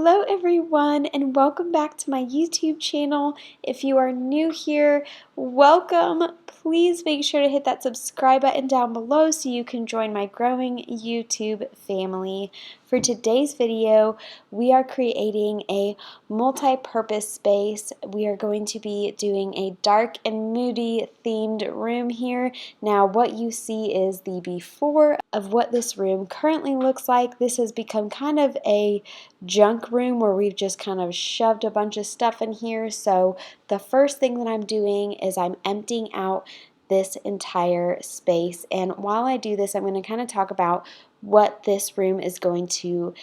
Hello everyone and welcome back to my YouTube channel. If you are new here, welcome. Please make sure to hit that subscribe button down below so you can join my growing YouTube family. For today's video, we are creating a multi-purpose space. We are going to be doing a dark and moody themed room here. Now what you see is the before of what this room currently looks like. This has become kind of a junk room where we've just kind of shoved a bunch of stuff in here. So the first thing that I'm doing is I'm emptying out this entire space, and while I do this I'm going to kind of talk about what this room is going to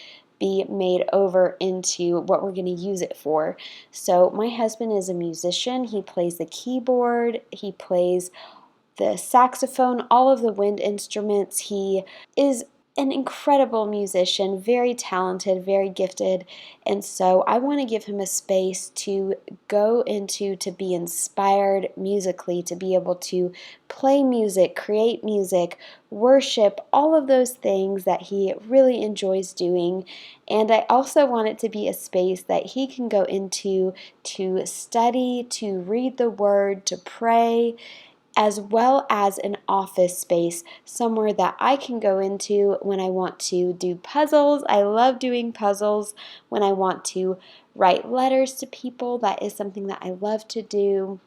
be made over into, what we're going to use it for. So my husband is a musician. He plays the keyboard, he plays the saxophone, all of the wind instruments. He is an incredible musician, very talented, very gifted, and so I want to give him a space to go into, to be inspired musically, to be able to play music, create music, worship, all of those things that he really enjoys doing. And I also want it to be a space that he can go into to study, to read the word, to pray, as well as an office space, somewhere that I can go into when I want to do puzzles. I love doing puzzles. When I want to write letters to people, that is something that I love to do.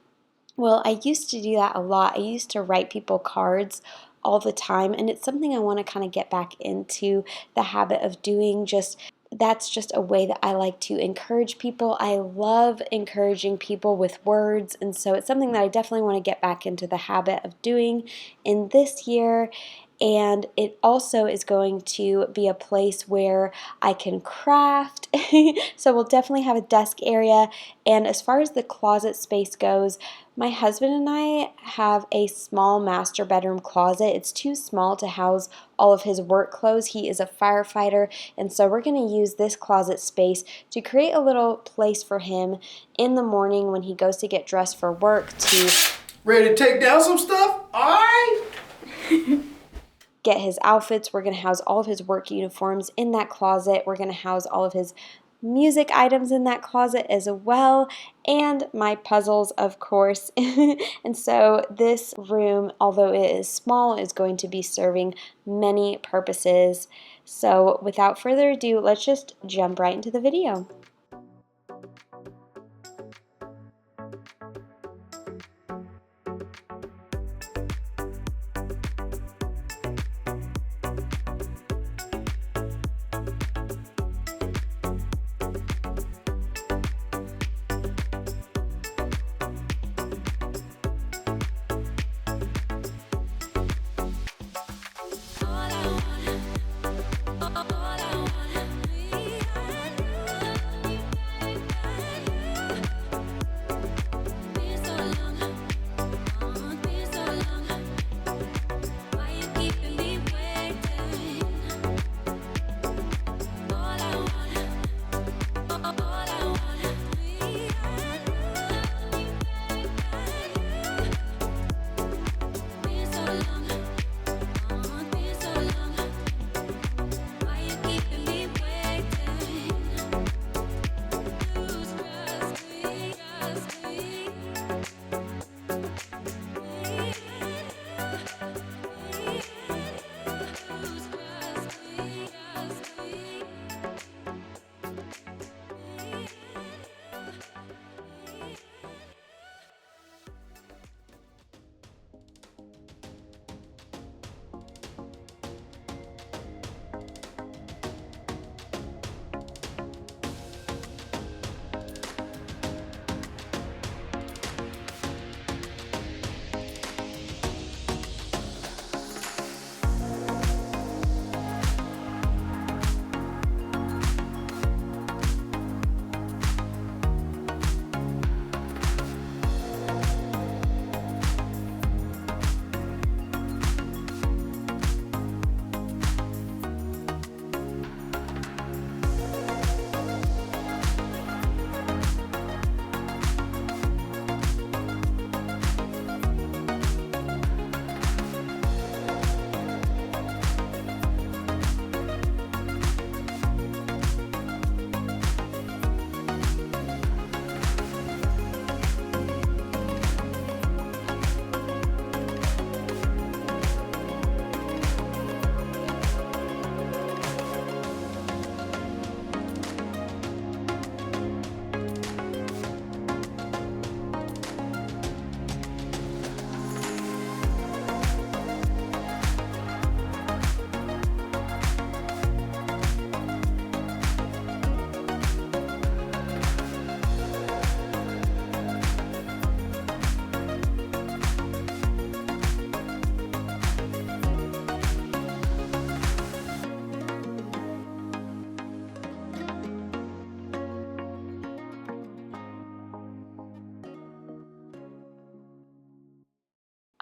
Well, I used to do that a lot. I used to write people cards all the time, and it's something I want to kind of get back into the habit of doing. That's just a way that I like to encourage people. I love encouraging people with words, and so it's something that I definitely want to get back into the habit of doing in this year. And it also is going to be a place where I can craft. So we'll definitely have a desk area. And as far as the closet space goes, my husband and I have a small master bedroom closet. It's too small to house all of his work clothes. He is a firefighter, and so we're going to use this closet space to create a little place for him in the morning when he goes to get dressed for work to... Ready to take down some stuff? All right. Get his outfits. We're going to house all of his work uniforms in that closet. We're going to house all of his music items in that closet as well, and my puzzles, of course. And so this room, although it is small, is going to be serving many purposes. So without further ado, let's just jump right into the video.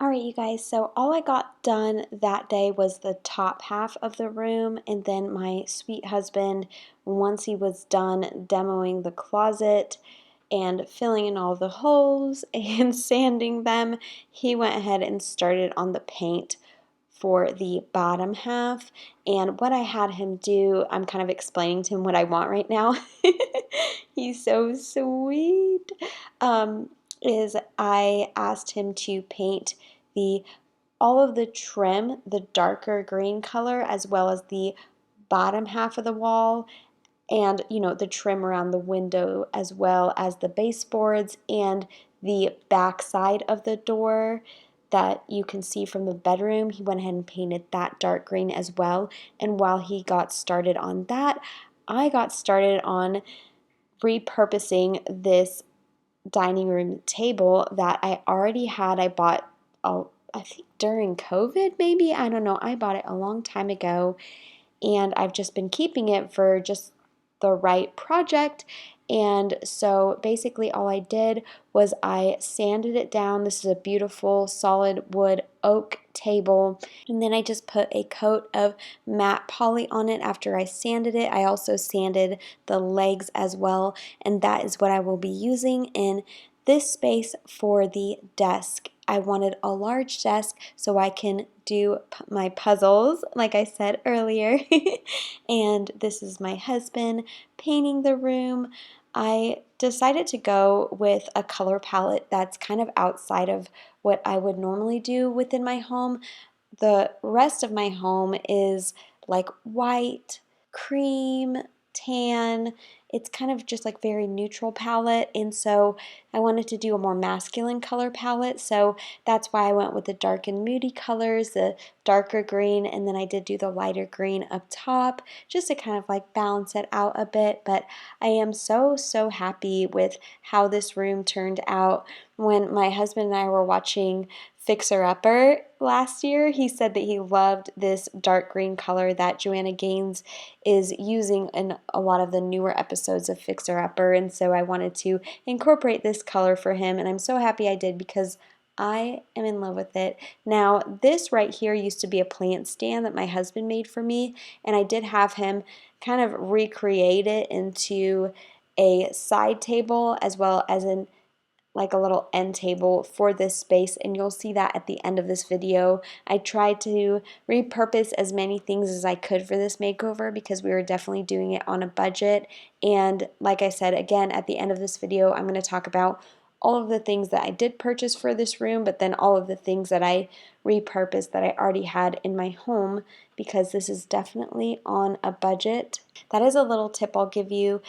Alright, you guys, so all I got done that day was the top half of the room, and then my sweet husband, once he was done demoing the closet and filling in all the holes and sanding them, he went ahead and started on the paint for the bottom half. And what I had him do, I'm kind of explaining to him what I want right now. He's so sweet. Is I asked him to paint the all of the trim, the darker green color, as well as the bottom half of the wall, and the trim around the window, as well as the baseboards and the back side of the door that you can see from the bedroom. He went ahead and painted that dark green as well. And while he got started on that, I got started on repurposing this dining room table that I already had. I bought, I think during COVID, maybe. I don't know. I bought it a long time ago, and I've just been keeping it for just the right project. And so basically all I did was I sanded it down. This is a beautiful solid wood oak table, and then I just put a coat of matte poly on it after I sanded it. I also sanded the legs as well, and that is what I will be using in this space for the desk. I wanted a large desk so I can do my puzzles, like I said earlier. And this is my husband painting the room. I decided to go with a color palette that's kind of outside of what I would normally do within my home. The rest of my home is like white, cream, tan. It's kind of just like very neutral palette, and so I wanted to do a more masculine color palette, so that's why I went with the dark and moody colors, the darker green, and then I did do the lighter green up top just to kind of like balance it out a bit. But I am so happy with how this room turned out. When my husband and I were watching Fixer Upper last year, he said that he loved this dark green color that Joanna Gaines is using in a lot of the newer episodes of Fixer Upper, and so I wanted to incorporate this color for him, and I'm so happy I did because I am in love with it. Now, this right here used to be a plant stand that my husband made for me, and I did have him kind of recreate it into a side table as well as an like a little end table for this space, and you'll see that at the end of this video. I tried to repurpose as many things as I could for this makeover because we were definitely doing it on a budget. And like I said, again, at the end of this video, I'm going to talk about all of the things that I did purchase for this room, but then all of the things that I repurposed that I already had in my home, because this is definitely on a budget. That is a little tip I'll give you.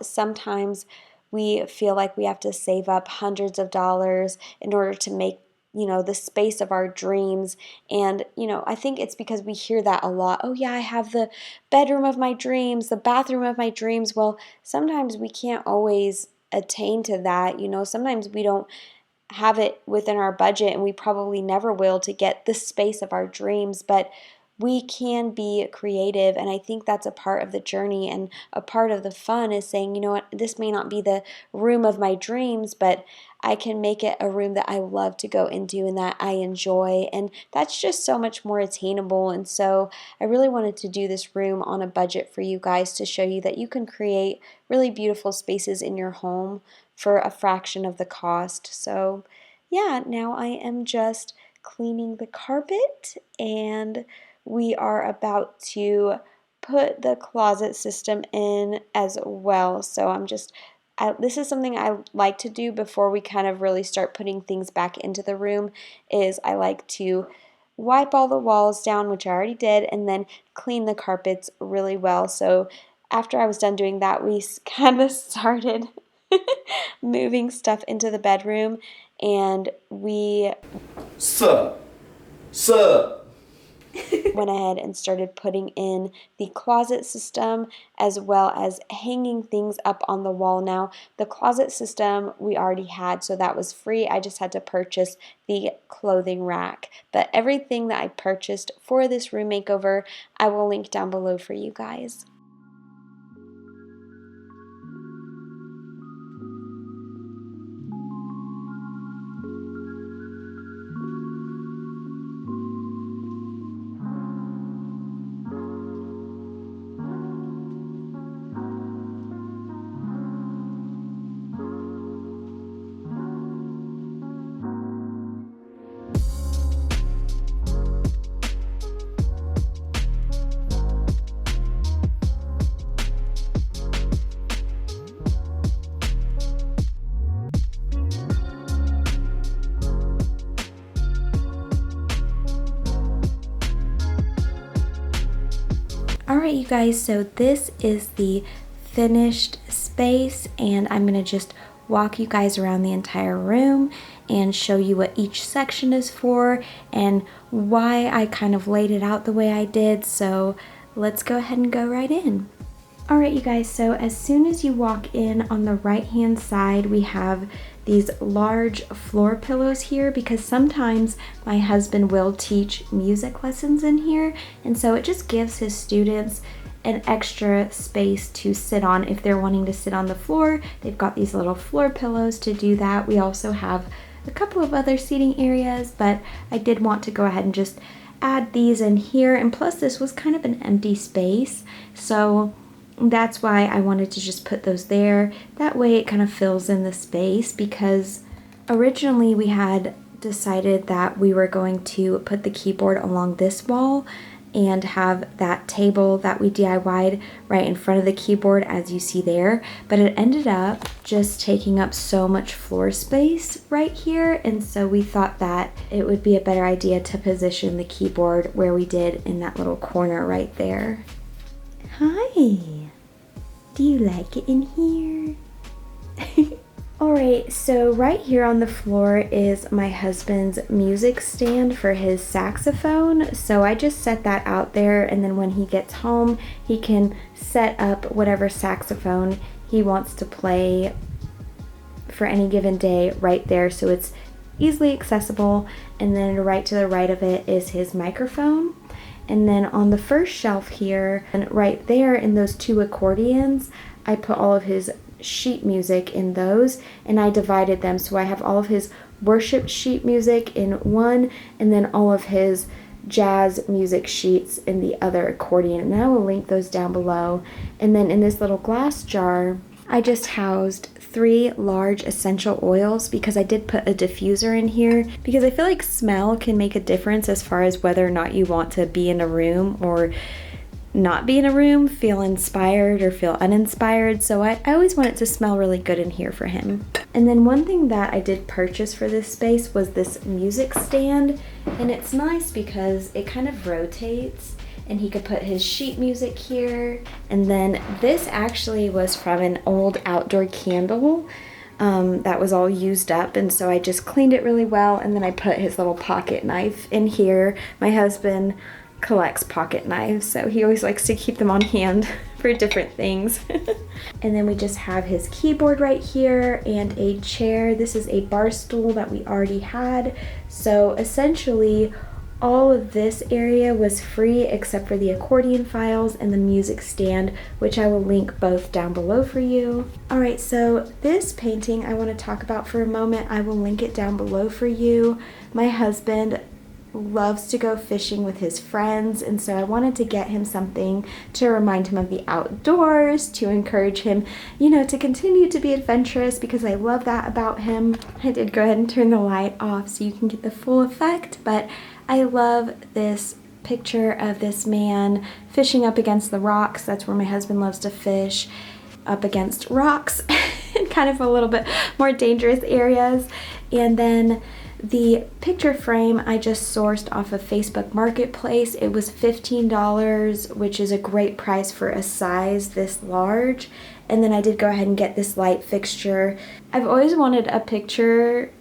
Sometimes we feel like we have to save up hundreds of dollars in order to make the space of our dreams. And I think it's because we hear that a lot. Oh yeah, I have the bedroom of my dreams, the bathroom of my dreams. Well, sometimes we can't always attain to that. Sometimes we don't have it within our budget, and we probably never will, to get the space of our dreams, but we can be creative. And I think that's a part of the journey, and a part of the fun is saying, you know what, this may not be the room of my dreams, but I can make it a room that I love to go into and that I enjoy, and that's just so much more attainable. And so I really wanted to do this room on a budget for you guys, to show you that you can create really beautiful spaces in your home for a fraction of the cost. So yeah, now I am just cleaning the carpet, and we are about to put the closet system in as well. So this is something I like to do before we kind of really start putting things back into the room, is I like to wipe all the walls down, which I already did, and then clean the carpets really well. So after I was done doing that, we kind of started moving stuff into the bedroom, and we Sup? Sup? went ahead and started putting in the closet system, as well as hanging things up on the wall. Now, the closet system we already had, so that was free. I just had to purchase the clothing rack. But everything that I purchased for this room makeover, I will link down below for you guys. Alright you guys, so this is the finished space, and I'm going to just walk you guys around the entire room and show you what each section is for and why I kind of laid it out the way I did. So let's go ahead and go right in. Alright you guys, so as soon as you walk in, on the right hand side we have these large floor pillows here, because sometimes my husband will teach music lessons in here, and so it just gives his students an extra space to sit on. If they're wanting to sit on the floor, they've got these little floor pillows to do that. We also have a couple of other seating areas, but I did want to go ahead and just add these in here, and plus this was kind of an empty space, so that's why I wanted to just put those there. That way it kind of fills in the space, because originally we had decided that we were going to put the keyboard along this wall and have that table that we DIY'd right in front of the keyboard, as you see there, but it ended up just taking up so much floor space right here, and so we thought that it would be a better idea to position the keyboard where we did, in that little corner right there. Hi! Do you like it in here? Alright, so right here on the floor is my husband's music stand for his saxophone. So I just set that out there, and then when he gets home, he can set up whatever saxophone he wants to play for any given day right there. So it's easily accessible, and then right to the right of it is his microphone. And then on the first shelf here, and right there in those two accordions, I put all of his sheet music in those, and I divided them. So I have all of his worship sheet music in one, and then all of his jazz music sheets in the other accordion. And I will link those down below. And then in this little glass jar, I just housed 3 large essential oils, because I did put a diffuser in here, because I feel like smell can make a difference as far as whether or not you want to be in a room or not be in a room, feel inspired or feel uninspired. So I always want it to smell really good in here for him. And then one thing that I did purchase for this space was this music stand, and it's nice because it kind of rotates, and he could put his sheet music here. And then this actually was from an old outdoor candle that was all used up, and so I just cleaned it really well, and then I put his little pocket knife in here. My husband collects pocket knives, so he always likes to keep them on hand for different things. And then we just have his keyboard right here and a chair. This is a bar stool that we already had, so essentially all of this area was free except for the accordion files and the music stand, which I will link both down below for you. Alright, so this painting I want to talk about for a moment. I will link it down below for you. My husband loves to go fishing with his friends, and so I wanted to get him something to remind him of the outdoors, to encourage him, you know, to continue to be adventurous, because I love that about him. I did go ahead and turn the light off so you can get the full effect, but I love this picture of this man fishing up against the rocks. That's where my husband loves to fish, up against rocks in kind of a little bit more dangerous areas. And then the picture frame I just sourced off of Facebook Marketplace. It was $15, which is a great price for a size this large. And then I did go ahead and get this light fixture. I've always wanted a picture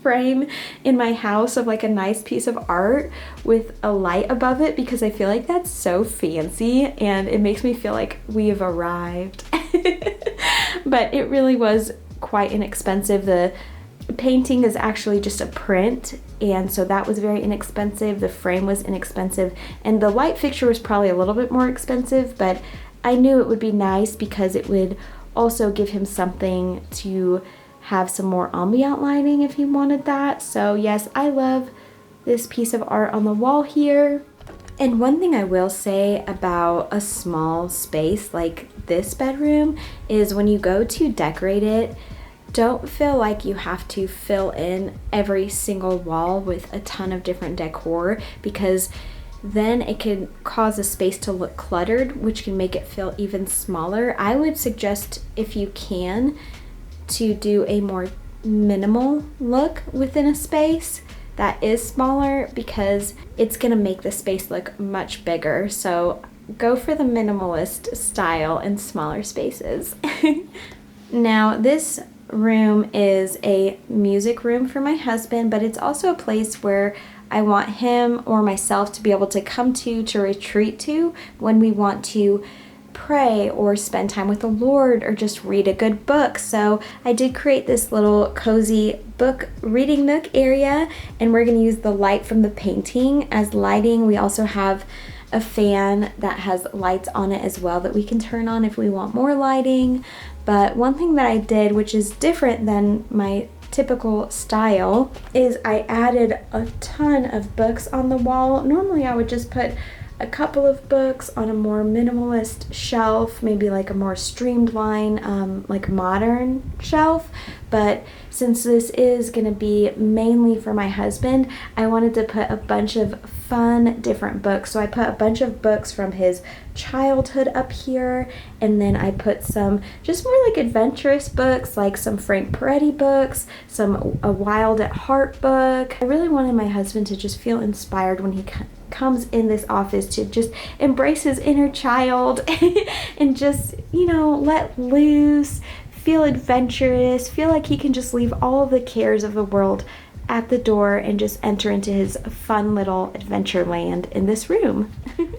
frame in my house of like a nice piece of art with a light above it, because I feel like that's so fancy and it makes me feel like we have arrived. But it really was quite inexpensive. The painting is actually just a print, and so that was very inexpensive. The frame was inexpensive, and the light fixture was probably a little bit more expensive, but I knew it would be nice because it would also give him something to have some more ambient lighting if he wanted that. So yes, I love this piece of art on the wall here. And one thing I will say about a small space like this bedroom is when you go to decorate it, don't feel like you have to fill in every single wall with a ton of different decor, because then it can cause a space to look cluttered, which can make it feel even smaller. I would suggest, if you can, to do a more minimal look within a space that is smaller, because it's gonna make the space look much bigger. So go for the minimalist style in smaller spaces. Now, this room is a music room for my husband, but it's also a place where I want him or myself to be able to come to retreat to when we want to pray or spend time with the Lord or just read a good book. So I did create this little cozy book reading nook area, and we're going to use the light from the painting as lighting. We also have a fan that has lights on it as well that we can turn on if we want more lighting. But one thing that I did, which is different than my typical style, is I added a ton of books on the wall. Normally I would just put a couple of books on a more minimalist shelf, maybe like a more streamlined, like modern shelf. But since this is going to be mainly for my husband, I wanted to put a bunch of fun different books. So I put a bunch of books from his childhood up here, and then I put some just more like adventurous books, like some Frank Peretti books, a Wild at Heart book. I really wanted my husband to just feel inspired when he comes in this office, to just embrace his inner child and just, let loose, feel adventurous, feel like he can just leave all of the cares of the world at the door and just enter into his fun little adventure land in this room.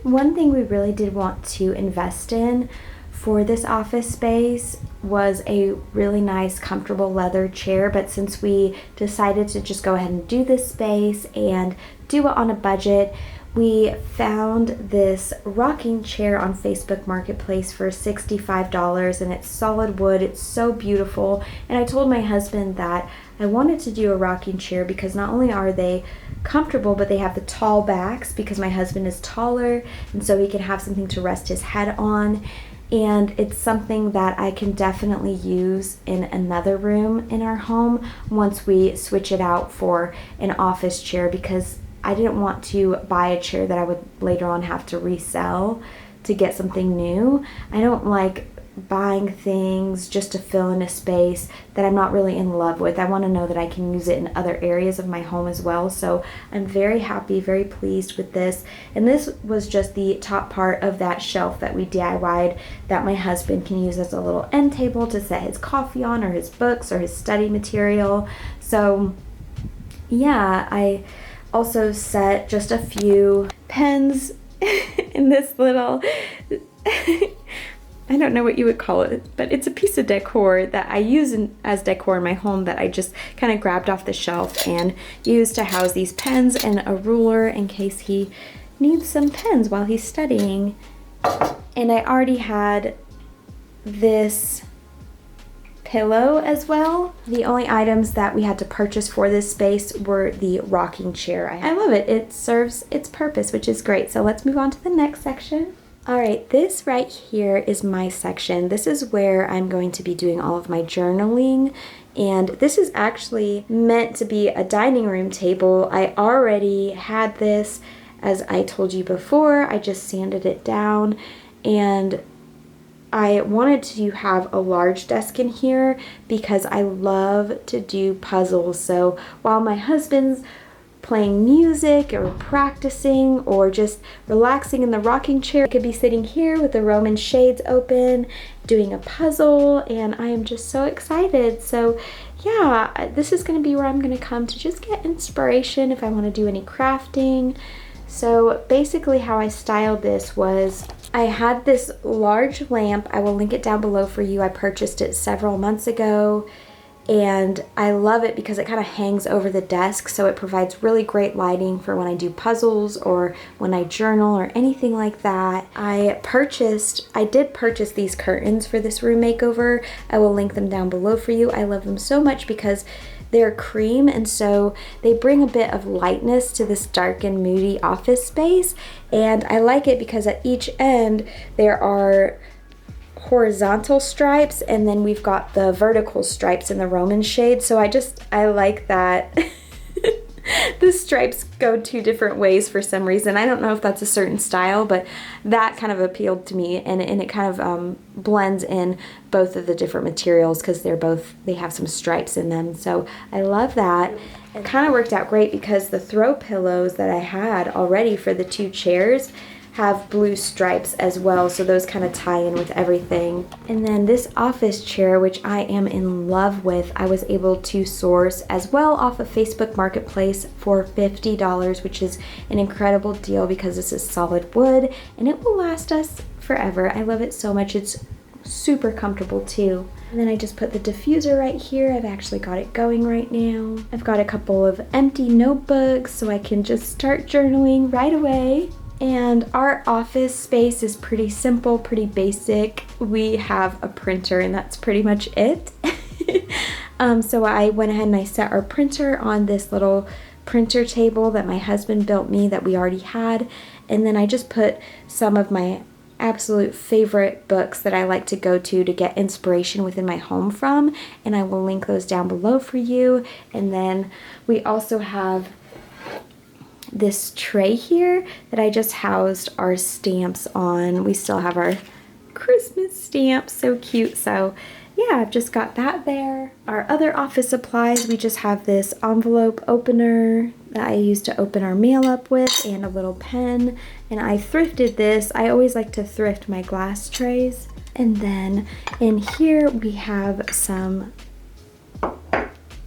One thing we really did want to invest in for this office space was a really nice, comfortable leather chair, but since we decided to just go ahead and do this space and do it on a budget, we found this rocking chair on Facebook Marketplace for $65, and it's solid wood. It's so beautiful. And I told my husband that I wanted to do a rocking chair because not only are they comfortable, but they have the tall backs because my husband is taller, and so he can have something to rest his head on. And it's something that I can definitely use in another room in our home once we switch it out for an office chair, because I didn't want to buy a chair that I would later on have to resell to get something new. I don't like buying things just to fill in a space that I'm not really in love with. I want to know that I can use it in other areas of my home as well. So I'm very happy, very pleased with this. And this was just the top part of that shelf that we DIY'd that my husband can use as a little end table to set his coffee on, or his books, or his study material. So yeah, I also set just a few pens in this little I don't know what you would call it, but it's a piece of decor that I use as decor in my home that I just kind of grabbed off the shelf and used to house these pens, and a ruler in case he needs some pens while he's studying. And I already had this pillow as well. The only items that we had to purchase for this space were the rocking chair. I love it. It serves its purpose, which is great. So let's move on to the next section. All right, this right here is my section. This is where I'm going to be doing all of my journaling, and this is actually meant to be a dining room table. I already had this, as I told you before. I just sanded it down, and I wanted to have a large desk in here because I love to do puzzles. So while my husband's playing music or practicing or just relaxing in the rocking chair, I could be sitting here with the Roman shades open doing a puzzle, and I am just so excited. So yeah, this is going to be where I'm going to come to just get inspiration if I want to do any crafting. So basically how I styled this was I had this large lamp. I will link it down below for you. I purchased it several months ago, and I love it because it kind of hangs over the desk, so it provides really great lighting for when I do puzzles or when I journal or anything like that. I did purchase these curtains for this room makeover. I will link them down below for you. I love them so much because they're cream, and so they bring a bit of lightness to this dark and moody office space. And I like it because at each end there are horizontal stripes, and then we've got the vertical stripes in the Roman shade. So I like that the stripes go two different ways for some reason. I don't know if that's a certain style, but that kind of appealed to me, and it kind of blends in both of the different materials because they have some stripes in them. So I love that. It kind of worked out great because the throw pillows that I had already for the two chairs have blue stripes as well, so those kind of tie in with everything. And then this office chair, which I am in love with, I was able to source as well off of Facebook Marketplace for $50, which is an incredible deal because this is solid wood and it will last us forever. I love it so much. It's super comfortable too. And then I just put the diffuser right here. I've actually got it going right now. I've got a couple of empty notebooks so I can just start journaling right away. And our office space is pretty simple, pretty basic. We have a printer and that's pretty much it. So I went ahead and I set our printer on this little printer table that my husband built me that we already had. And then I just put some of my absolute favorite books that I like to go to get inspiration within my home from. And I will link those down below for you. And then we also have this tray here that I just housed our stamps on. We still have our Christmas stamps, so cute. So yeah, I've just got that there. Our other office supplies, we just have this envelope opener that I use to open our mail up with and a little pen. And I thrifted this. I always like to thrift my glass trays. And then in here we have some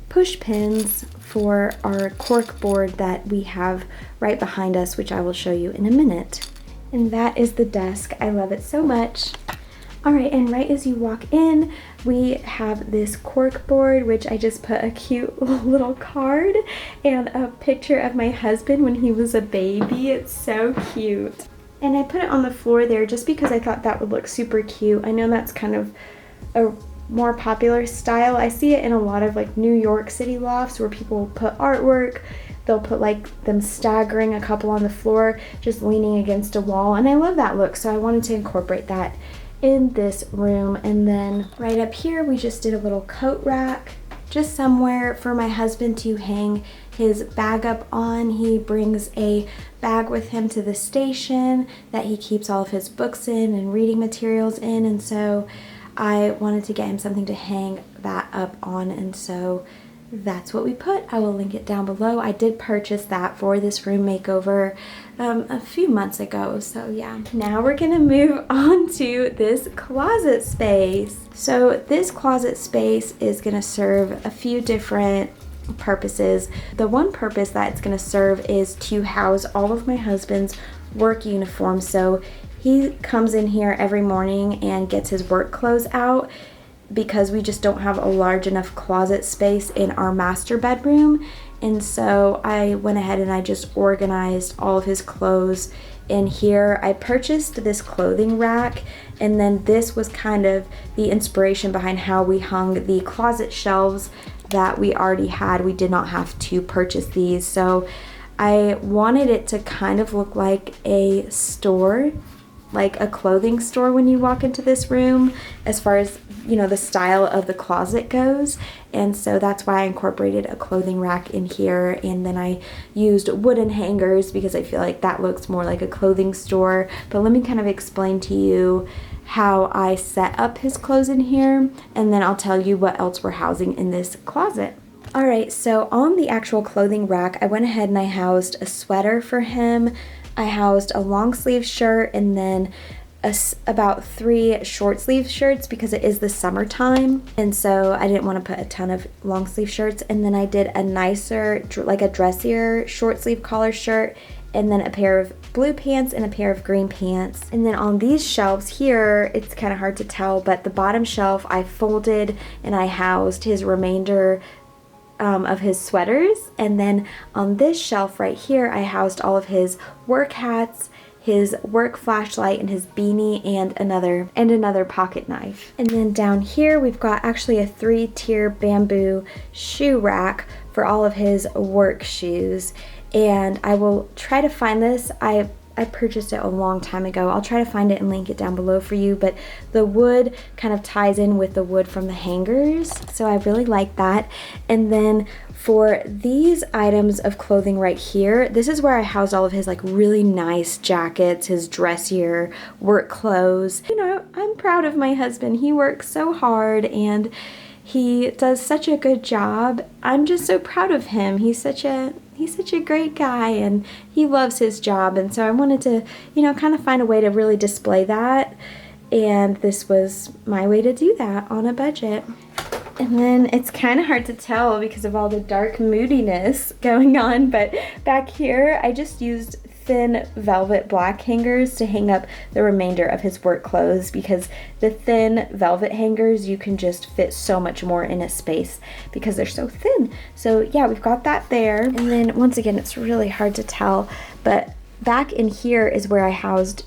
push pins for our cork board that we have right behind us, which I will show you in a minute. And that is the desk. I love it so much. All right, and right as you walk in, we have this cork board, which I just put a cute little card and a picture of my husband when he was a baby. It's so cute. And I put it on the floor there just because I thought that would look super cute. I know that's kind of a more popular style. I see it in a lot of like New York City lofts where people put artwork. They'll put like them staggering a couple on the floor, just leaning against a wall. And I love that look, so I wanted to incorporate that in this room. And then right up here, we just did a little coat rack, just somewhere for my husband to hang his bag up on. He brings a bag with him to the station that he keeps all of his books in and reading materials in. And so I wanted to get him something to hang that up on, and so that's what we put. I will link it down below. I did purchase that for this room makeover a few months ago, so yeah. Now we're gonna move on to this closet space. So this closet space is gonna serve a few different purposes. The one purpose that it's gonna serve is to house all of my husband's work uniforms. So he comes in here every morning and gets his work clothes out because we just don't have a large enough closet space in our master bedroom. And so I went ahead and I just organized all of his clothes in here. I purchased this clothing rack, and then this was kind of the inspiration behind how we hung the closet shelves that we already had. We did not have to purchase these. So I wanted it to kind of look like a store, like a clothing store when you walk into this room, as far as, you know, the style of the closet goes. And so that's why I incorporated a clothing rack in here. And then I used wooden hangers because I feel like that looks more like a clothing store. But let me kind of explain to you how I set up his clothes in here, and then I'll tell you what else we're housing in this closet. All right, so on the actual clothing rack, I went ahead and I housed a sweater for him. I housed a long sleeve shirt, and then about 3 short sleeve shirts because it is the summertime, and so I didn't want to put a ton of long sleeve shirts. And then I did a nicer, like a dressier short sleeve collar shirt, and then a pair of blue pants and a pair of green pants. And then on these shelves here, it's kind of hard to tell, but the bottom shelf I folded and I housed his remainder of his sweaters. And then on this shelf right here, I housed all of his work hats, his work flashlight, and his beanie, and another pocket knife. And then down here we've got actually a 3-tier bamboo shoe rack for all of his work shoes. And I will try to find this. I purchased it a long time ago. I'll try to find it and link it down below for you, but the wood kind of ties in with the wood from the hangers, so I really like that. And then for these items of clothing right here, this is where I housed all of his like really nice jackets, his dressier work clothes. You know, I'm proud of my husband. He works so hard and he does such a good job. I'm just so proud of him. He's he's such a great guy and he loves his job, and so I wanted to, you know, kind of find a way to really display that, and this was my way to do that on a budget. And then it's kind of hard to tell because of all the dark moodiness going on, but back here I just used thin velvet black hangers to hang up the remainder of his work clothes, because the thin velvet hangers, you can just fit so much more in a space because they're so thin. So yeah, we've got that there. And then once again, it's really hard to tell, but back in here is where I housed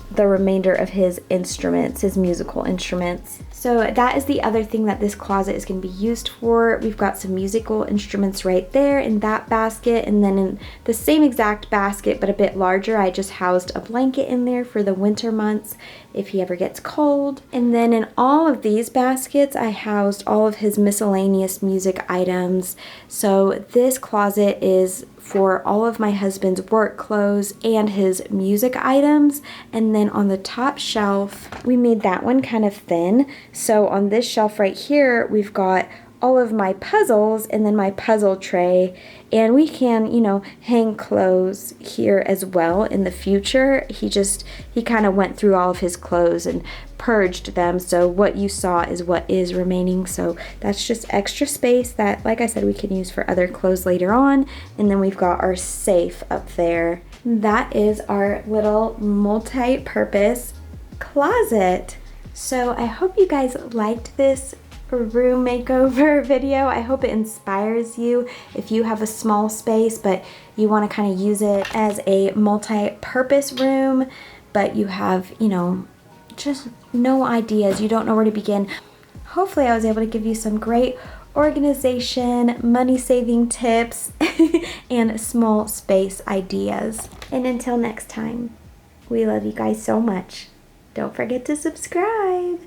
the remainder of his instruments, his musical instruments. So that is the other thing that this closet is going to be used for. We've got some musical instruments right there in that basket, and then in the same exact basket but a bit larger, I just housed a blanket in there for the winter months if he ever gets cold. And then in all of these baskets, I housed all of his miscellaneous music items. So this closet is for all of my husband's work clothes and his music items. And then on the top shelf, we made that one kind of thin. So on this shelf right here, we've got all of my puzzles and then my puzzle tray, and we can, you know, hang clothes here as well in the future. He kind of went through all of his clothes and purged them, so what you saw is what is remaining. So that's just extra space that, like I said, we can use for other clothes later on. And then we've got our safe up there. That is our little multi-purpose closet. So I hope you guys liked this room makeover video. I hope it inspires you if you have a small space but you want to kind of use it as a multi-purpose room, but you have, you know, just no ideas, you don't know where to begin. Hopefully I was able to give you some great organization, money saving tips, and small space ideas. And until next time, we love you guys so much. Don't forget to subscribe.